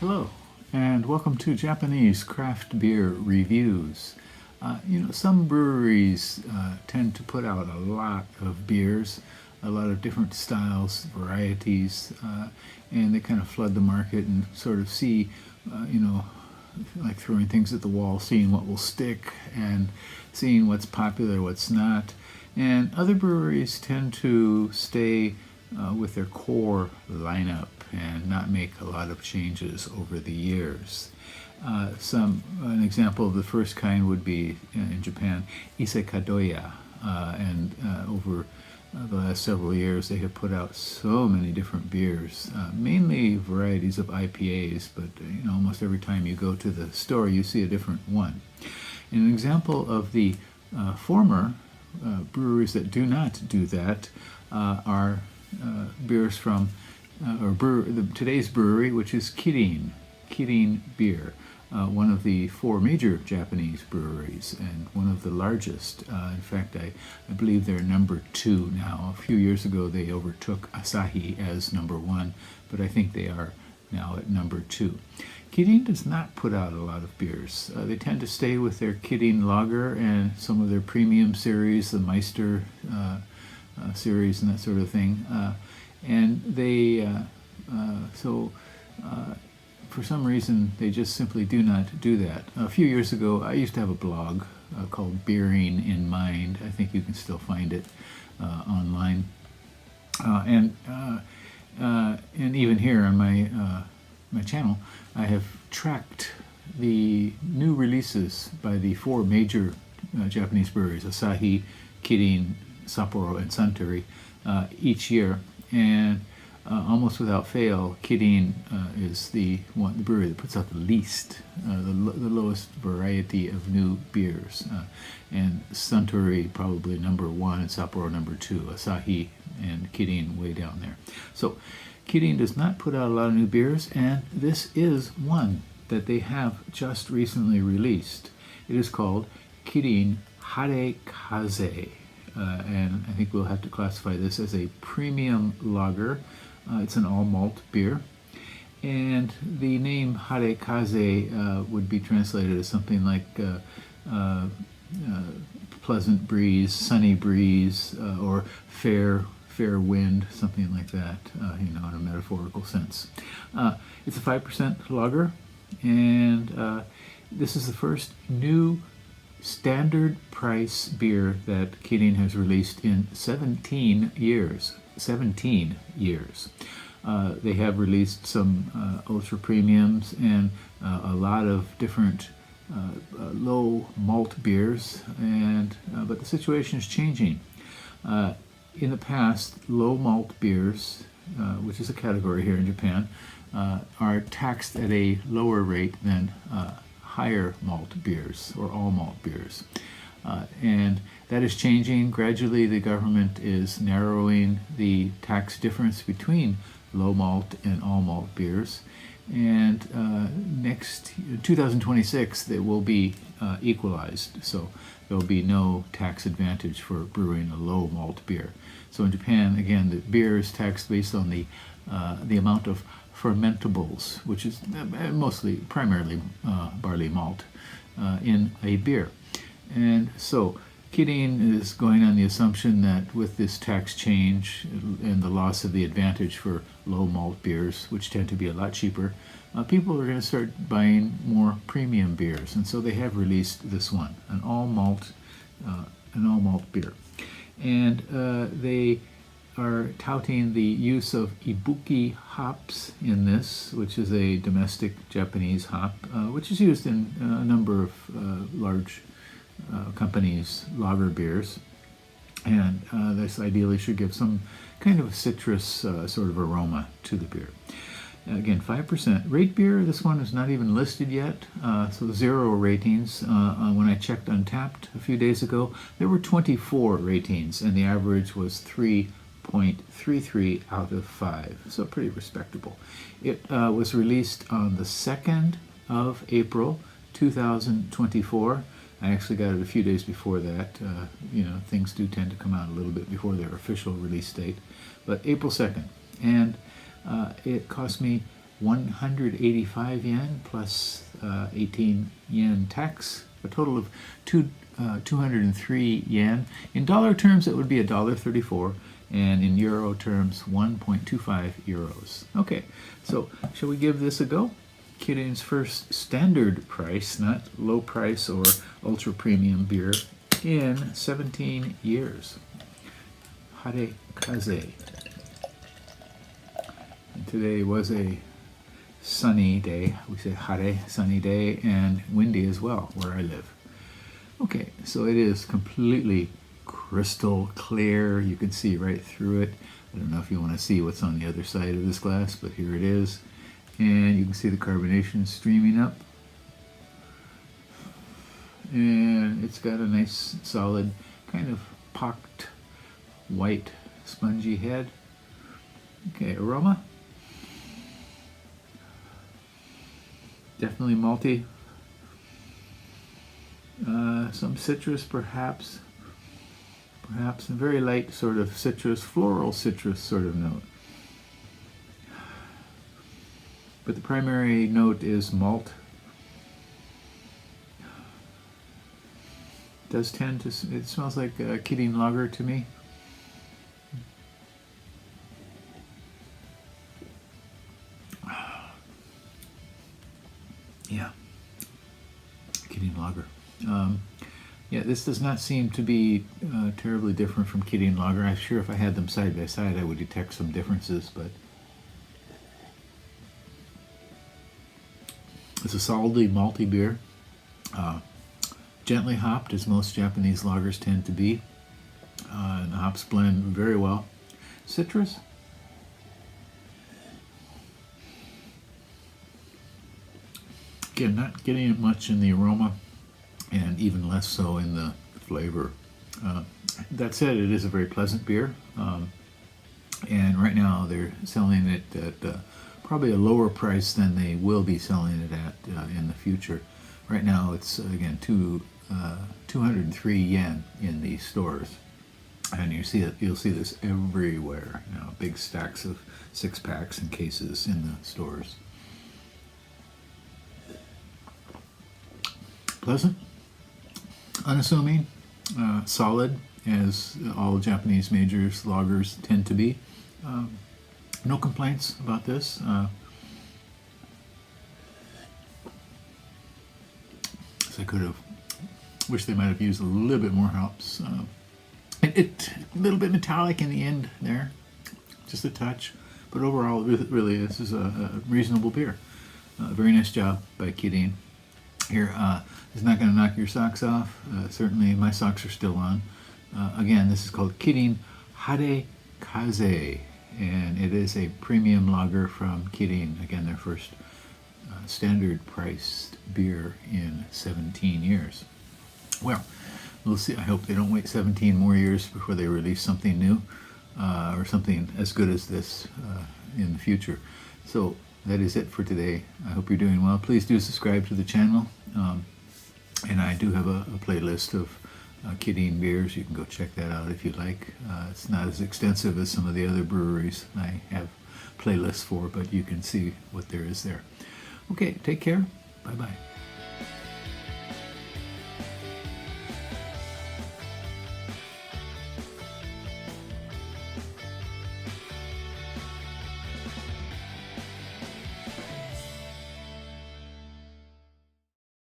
Hello, and welcome to Japanese craft beer reviews. Some breweries tend to put out a lot of beers, a lot of different styles, varieties, and they kind of flood the market and sort of see, like throwing things at the wall, seeing what will stick and seeing what's popular, what's not. And other breweries tend to stay with their core lineup and not make a lot of changes over the years. An example of the first kind would be in Japan, Isekadoya, and over the last several years they have put out so many different beers, mainly varieties of IPAs, but almost every time you go to the store you see a different one. And an example of the former breweries that do not do that are beers from today's brewery, which is Kirin Beer, one of the four major Japanese breweries and one of the largest. In fact, I believe they're number 2 now. A few years ago they overtook Asahi as number 1, but I think they are now at number 2. Kirin does not put out a lot of beers. They tend to stay with their Kirin Lager and some of their premium series, the Meister series and that sort of thing. And they, for some reason, they just simply do not do that. A few years ago, I used to have a blog called Brewing in Mind. I think you can still find it online. And even here on my channel, I have tracked the new releases by the 4 major Japanese breweries, Asahi, Kirin, Sapporo, and Suntory, each year. And almost without fail, Kirin is the brewery that puts out the least, the lowest variety of new beers. And Suntory probably number 1 and Sapporo number 2, Asahi and Kirin way down there. So Kirin does not put out a lot of new beers, and this is one that they have just recently released. It is called Kirin Harekaze. And I think we'll have to classify this as a premium lager. It's an all-malt beer. And the name Harekaze would be translated as something like pleasant breeze, sunny breeze, or fair wind, something like that, in a metaphorical sense. It's a 5% lager, and this is the first new standard price beer that Kirin has released in 17 years. 17 years. They have released some ultra premiums and a lot of different low malt beers, but the situation is changing. In the past, low malt beers, which is a category here in Japan, are taxed at a lower rate than higher malt beers or all malt beers. And that is changing. Gradually the government is narrowing the tax difference between low malt and all malt beers. And next 2026 it will be equalized. So there will be no tax advantage for brewing a low malt beer. So in Japan, again, the beer is taxed based on the amount of fermentables, which is primarily barley malt, in a beer. And so Kirin is going on the assumption that with this tax change and the loss of the advantage for low malt beers, which tend to be a lot cheaper, people are going to start buying more premium beers. And so they have released this one, an all malt beer. And they are touting the use of ibuki hops in this, which is a domestic Japanese hop, which is used in a number of large companies' lager beers. And this ideally should give some kind of a citrus sort of aroma to the beer. Again, 5%. Rate beer, this one is not even listed yet, so 0 ratings. When I checked Untapped a few days ago, there were 24 ratings, and the average was 3.33 out of 5, so pretty respectable. It was released on the 2nd of April 2024. I actually got it a few days before that. Things do tend to come out a little bit before their official release date, but April 2nd. And it cost me 185 yen plus 18 yen tax, a total of 203 yen. In dollar terms, it would be $1.34, and in euro terms, 1.25 euros. Okay, so shall we give this a go? Kirin's first standard price, not low price or ultra premium beer, in 17 years. Harekaze. And today was a sunny day. We say hare, sunny day, and windy as well where I live. Okay, so it is completely crystal clear. You can see right through it. I don't know if you want to see what's on the other side of this glass, but here it is. And you can see the carbonation streaming up. And it's got a nice, solid, kind of pocked, white, spongy head. Okay, aroma. Definitely malty. Some citrus, perhaps. Perhaps a very light sort of citrus, floral citrus sort of note. But the primary note is malt. It does tend to, it smells like Kirin lager to me. Yeah, Kirin lager. Yeah, this does not seem to be terribly different from Kirin lager. I'm sure if I had them side by side, I would detect some differences, but it's a solidly malty beer. Gently hopped, as most Japanese lagers tend to be. And the hops blend very well. Citrus. Again, not getting it much in the aroma, and even less so in the flavor. That said, it is a very pleasant beer. And right now they're selling it at probably a lower price than they will be selling it at in the future. Right now it's, again, 203 yen in the stores. And you'll see this everywhere. You know, big stacks of 6-packs and cases in the stores. Pleasant, unassuming, solid, as all Japanese majors lagers tend to be. No complaints about this. So I could have wished they might have used a little bit more hops. It a little bit metallic in the end there, just a touch. But overall, really, this is a reasonable beer. Very nice job by Kirin. Here, it's not going to knock your socks off. Certainly, my socks are still on. Again, this is called Kirin Harekaze, and it is a premium lager from Kirin. Again, their first standard-priced beer in 17 years. Well, we'll see. I hope they don't wait 17 more years before they release something new or something as good as this in the future. So that is it for today. I hope you're doing well. Please do subscribe to the channel. And I do have a playlist of Kirin beers. You can go check that out if you like. It's not as extensive as some of the other breweries I have playlists for, but you can see what there is there. Okay, take care. Bye-bye.